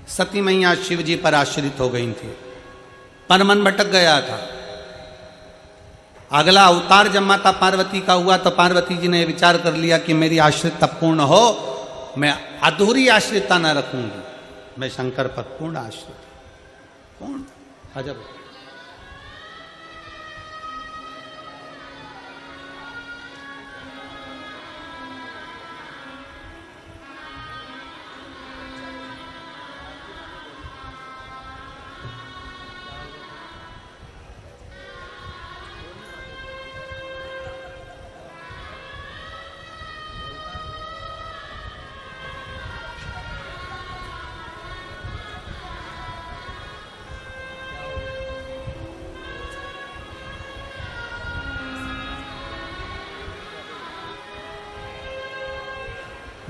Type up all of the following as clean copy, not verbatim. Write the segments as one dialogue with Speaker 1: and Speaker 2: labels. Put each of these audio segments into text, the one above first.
Speaker 1: सती मैया शिव जी पर आश्रित हो गई थी, पर मन भटक गया था। अगला अवतार जब माता पार्वती का हुआ तो पार्वती जी ने विचार कर लिया कि मेरी आश्रितता पूर्ण हो, मैं अधूरी आश्रितता न रखूंगी, मैं शंकर पर पूर्ण आश्रित, पूर्ण। अजब।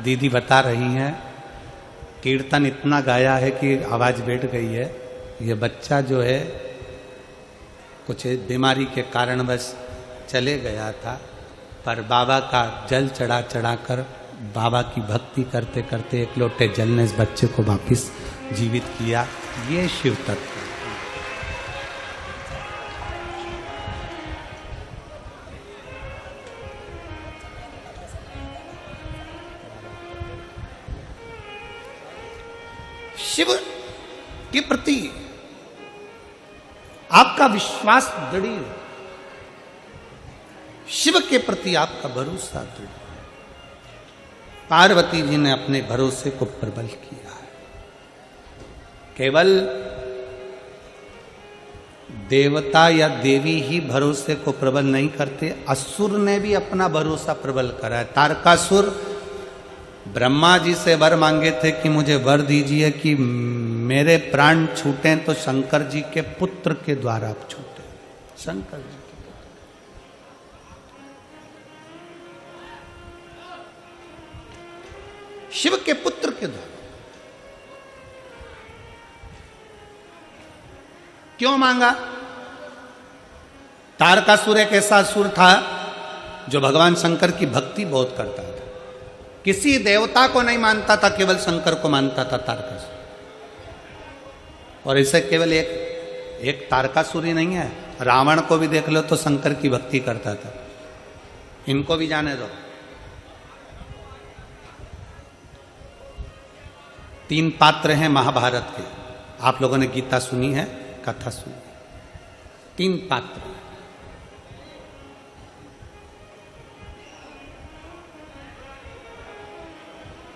Speaker 1: दीदी बता रही हैं कीर्तन इतना गाया है कि आवाज़ बैठ गई है। ये बच्चा जो है कुछ बीमारी के कारणवश चले गया था, पर बाबा का जल चढ़ा चढ़ा कर बाबा की भक्ति करते करते एक लोटे जल ने इस बच्चे को वापस जीवित किया। ये शिव तत्व। शिव के प्रति आपका विश्वास दृढ़, शिव के प्रति आपका भरोसा दृढ़। पार्वती जी ने अपने भरोसे को प्रबल किया है। केवल देवता या देवी ही भरोसे को प्रबल नहीं करते, असुर ने भी अपना भरोसा प्रबल करा है। तारकासुर ब्रह्मा जी से वर मांगे थे कि मुझे वर दीजिए कि मेरे प्राण छूटें तो शंकर जी के पुत्र के द्वारा आप छूटे। शंकर जी के पुत्र, शिव के पुत्र के द्वारा। क्यों मांगा? तारकासुर एक ऐसा असुर था जो भगवान शंकर की भक्ति बहुत करता था, किसी देवता को नहीं मानता था, केवल शंकर को मानता था तारकासुर। और इसे केवल एक तारकासुर ही नहीं है, रावण को भी देख लो तो शंकर की भक्ति करता था। इनको भी जाने दो। 3 पात्र हैं महाभारत के, आप लोगों ने गीता सुनी है, कथा सुनी। 3 पात्र।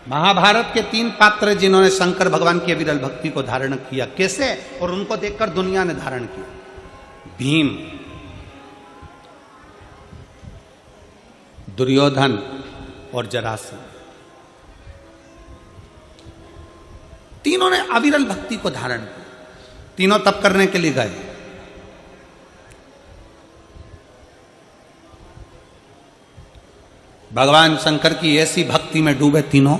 Speaker 1: महाभारत के 3 पात्र जिन्होंने शंकर भगवान की अविरल भक्ति को धारण किया। कैसे? और उनको देखकर दुनिया ने धारण किया। भीम, दुर्योधन और जरासंध, तीनों ने अविरल भक्ति को धारण किया। तीनों तप करने के लिए गए। भगवान शंकर की ऐसी भक्ति में डूबे तीनों।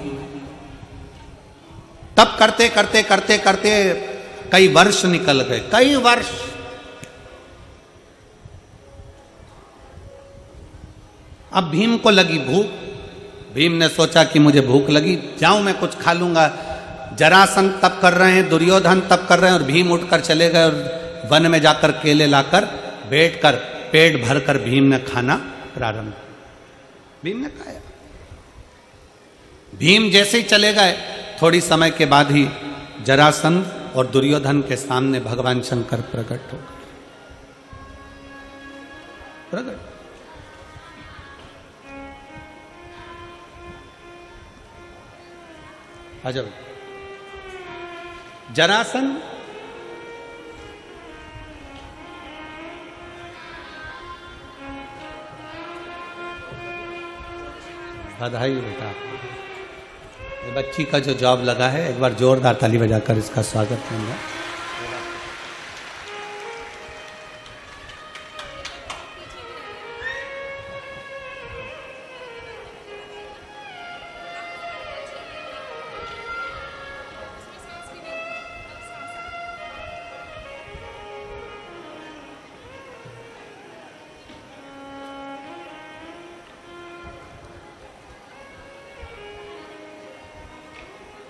Speaker 1: तप करते करते करते करते कई वर्ष निकल गए, कई वर्ष। अब भीम को लगी भूख। भीम ने सोचा कि मुझे भूख लगी, जाऊं मैं कुछ खा लूंगा। जरासंध तप कर रहे हैं, दुर्योधन तप कर रहे हैं, और भीम उठकर चले गए और वन में जाकर केले लाकर बैठकर पेट भरकर भीम ने खाना प्रारंभ किया। भीम ने खाया। भीम जैसे ही चले गए, थोड़ी समय के बाद ही जरासंध और दुर्योधन के सामने भगवान शंकर प्रकट हो गए। प्रकट। अजब। जरासंध बधाई बेटा, ये बच्ची का जो जॉब लगा है, एक बार जोरदार ताली बजाकर इसका स्वागत करूंगा।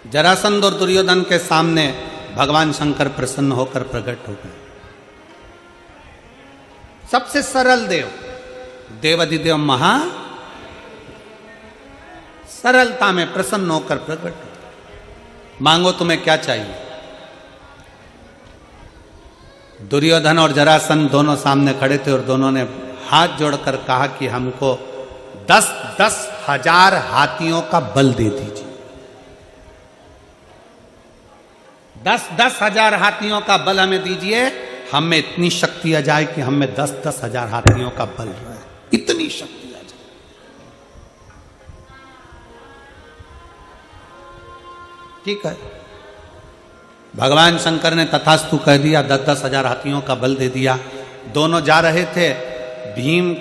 Speaker 1: जरासंध और दुर्योधन के सामने भगवान शंकर प्रसन्न होकर प्रकट हो गए। सबसे सरल देव, देवाधिदेव महा सरलता में प्रसन्न होकर प्रकट हो। मांगो तुम्हें क्या चाहिए। दुर्योधन और जरासंध दोनों सामने खड़े थे और दोनों ने हाथ जोड़कर कहा कि हमको 10-10 हजार हाथियों का बल दे दीजिए। 10-10 हजार हाथियों का बल हमें दीजिए, हम में इतनी शक्ति आ जाए कि हम में 10-10 हजार हाथियों का बल रहे, इतनी शक्ति आ जाए। ठीक है, भगवान शंकर ने तथास्तु कह दिया, 10-10 हजार हाथियों का बल दे दिया। दोनों जा रहे थे, भीम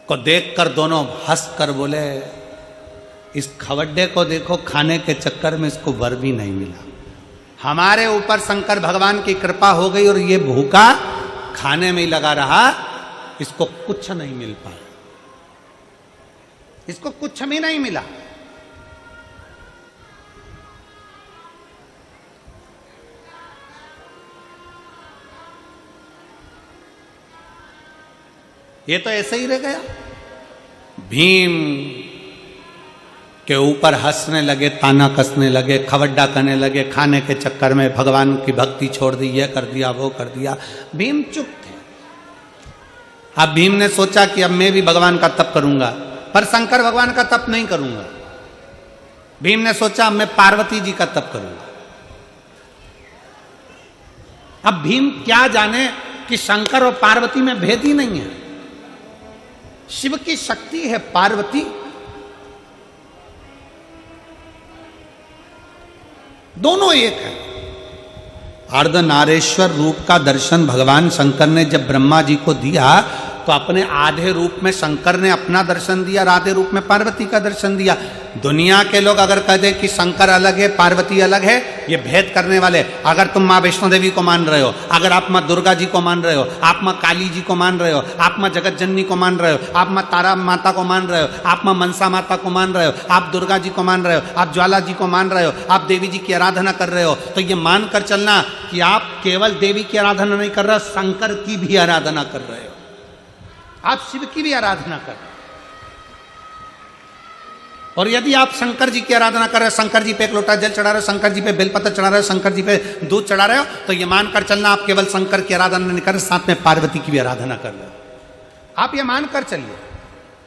Speaker 1: को देखकर दोनों हंसकर बोले, इस खवड्डे को देखो, खाने के चक्कर में इसको वर भी नहीं मिला। हमारे ऊपर शंकर भगवान की कृपा हो गई और ये भूखा खाने में ही लगा रहा, इसको कुछ नहीं मिल पाया, इसको कुछ भी नहीं मिला। ये तो ऐसे ही रह गया। भीम के ऊपर हंसने लगे, ताना कसने लगे, खवड्डा करने लगे, खाने के चक्कर में भगवान की भक्ति छोड़ दी, ये कर दिया वो कर दिया। भीम चुप थे। अब भीम ने सोचा कि अब मैं भी भगवान का तप करूंगा, पर शंकर भगवान का तप नहीं करूंगा। भीम ने सोचा अब मैं पार्वती जी का तप करूंगा। अब भीम क्या जाने कि शंकर और पार्वती में भेद ही नहीं है। शिव की शक्ति है पार्वती, दोनों एक है। अर्धनारेश्वर रूप का दर्शन भगवान शंकर ने जब ब्रह्मा जी को दिया तो अपने आधे रूप में शंकर ने अपना दर्शन दिया और आधे रूप में पार्वती का दर्शन दिया। दुनिया के लोग अगर कह दे कि शंकर अलग है पार्वती अलग है, ये भेद करने वाले। अगर तुम माँ वैष्णो देवी को मान रहे हो, अगर आप माँ दुर्गा जी को मान रहे हो, आप माँ काली जी को मान रहे हो, आप माँ जगत जननी को मान रहे हो, आप माँ तारा माता को मान रहे हो, आप माँ मनसा माता को मान रहे हो, आप दुर्गा जी को मान रहे हो, आप ज्वाला जी को मान रहे हो, आप देवी जी की आराधना कर रहे हो, तो ये मान कर चलना कि आप केवल देवी की आराधना नहीं कर रहे हो, शंकर की भी आराधना कर रहे हो, आप शिव की भी आराधना कर रहे हो। और यदि आप शंकर जी की आराधना कर रहे हो, शंकर जी पे एक लोटा जल चढ़ा रहे हो, शंकर जी पे बेलपत्र चढ़ा रहे हो, शंकर जी पे दूध चढ़ा रहे हो, तो ये मानकर चलना आप केवल शंकर की आराधना नहीं कर रहे, साथ में पार्वती की भी आराधना कर रहे हो। आप ये मानकर चलिए।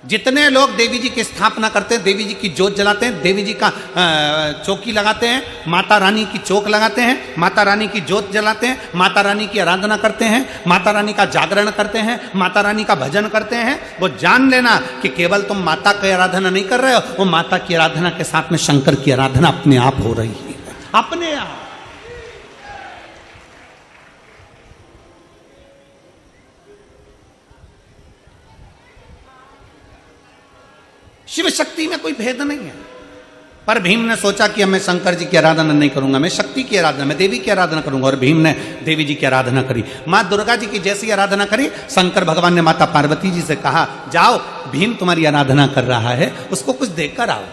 Speaker 1: जितने लोग देवी जी की स्थापना करते हैं, देवी जी की जोत जलाते हैं, देवी जी का चौकी लगाते हैं, माता रानी की चौक लगाते हैं, माता रानी की जोत जलाते हैं, माता रानी की आराधना करते हैं, माता रानी का जागरण करते हैं, माता रानी का भजन करते हैं, वो जान लेना कि केवल तुम माता की आराधना नहीं कर रहे हो, वो माता की आराधना के साथ में शंकर की आराधना अपने आप हो रही है, अपने आप। शिव शक्ति में कोई भेद नहीं है। पर भीम ने सोचा कि अब मैं शंकर जी की आराधना नहीं करूंगा, मैं शक्ति की आराधना, मैं देवी की आराधना करूंगा। और भीम ने देवी जी की आराधना करी, माँ दुर्गा जी की जैसी आराधना करी। शंकर भगवान ने माता पार्वती जी से कहा, जाओ भीम तुम्हारी आराधना कर रहा है, उसको कुछ देकर आओ।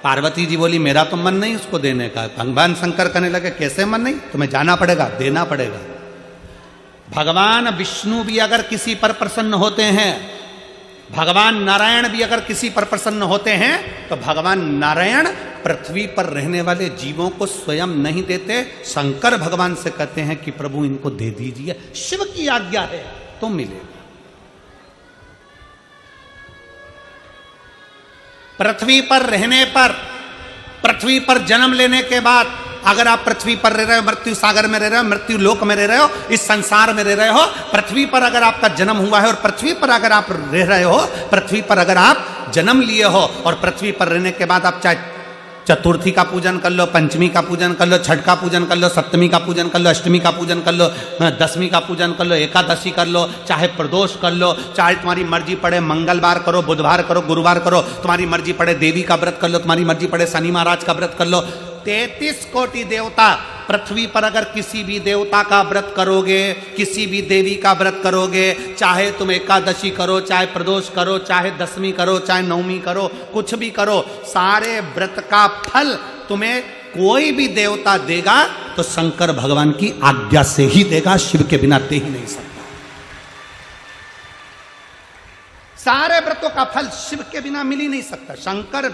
Speaker 1: पार्वती जी बोली, मेरा तो मन नहीं उसको देने का। भगवान शंकर कहने लगे, कैसे मन नहीं, तुम्हें जाना पड़ेगा, देना पड़ेगा। भगवान विष्णु भी अगर किसी पर प्रसन्न होते हैं, भगवान नारायण भी अगर किसी पर प्रसन्न होते हैं, तो भगवान नारायण पृथ्वी पर रहने वाले जीवों को स्वयं नहीं देते, शंकर भगवान से कहते हैं कि प्रभु इनको दे दीजिए, शिव की आज्ञा है तो मिलेगा। पृथ्वी पर रहने पर, पृथ्वी पर जन्म लेने के बाद, अगर आप पृथ्वी पर रह रहे हो, मृत्यु सागर में रह रहे हो, मृत्यु लोक में रह रहे हो, इस संसार में रह रहे हो, पृथ्वी पर अगर आपका जन्म हुआ है और पृथ्वी पर अगर आप रह रहे हो, पृथ्वी पर अगर आप जन्म लिए हो और पृथ्वी पर रहने के बाद आप चाहे चतुर्थी का पूजन कर लो, पंचमी का पूजन कर लो, छठ का पूजन कर लो, सप्तमी का पूजन कर लो, अष्टमी का पूजन कर लो, दसवीं का पूजन कर लो, एकादशी कर लो, चाहे प्रदोष कर लो, चाहे तुम्हारी मर्जी पड़े मंगलवार करो, बुधवार करो, गुरुवार करो, तुम्हारी मर्जी पड़े देवी का व्रत कर लो, तुम्हारी मर्जी पड़े शनि महाराज का व्रत कर लो। 33 कोटि देवता पृथ्वी पर अगर किसी भी देवता का व्रत करोगे, किसी भी देवी का व्रत करोगे, चाहे तुम एकादशी करो, चाहे प्रदोष करो, चाहे दशमी करो, चाहे नवमी करो, कुछ भी करो, सारे व्रत का फल तुम्हें कोई भी देवता देगा तो शंकर भगवान की आज्ञा से ही देगा, शिव के बिना दे ही नहीं सकता। सारे व्रतों का फल शिव के बिना मिल ही नहीं सकता। शंकर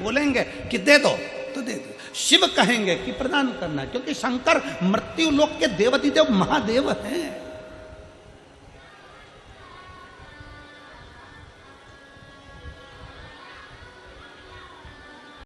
Speaker 1: बोलेंगे कि दे दो तो दे दो, शिव कहेंगे कि प्रदान करना, क्योंकि शंकर मृत्यु लोक के देवाधिदेव महादेव हैं।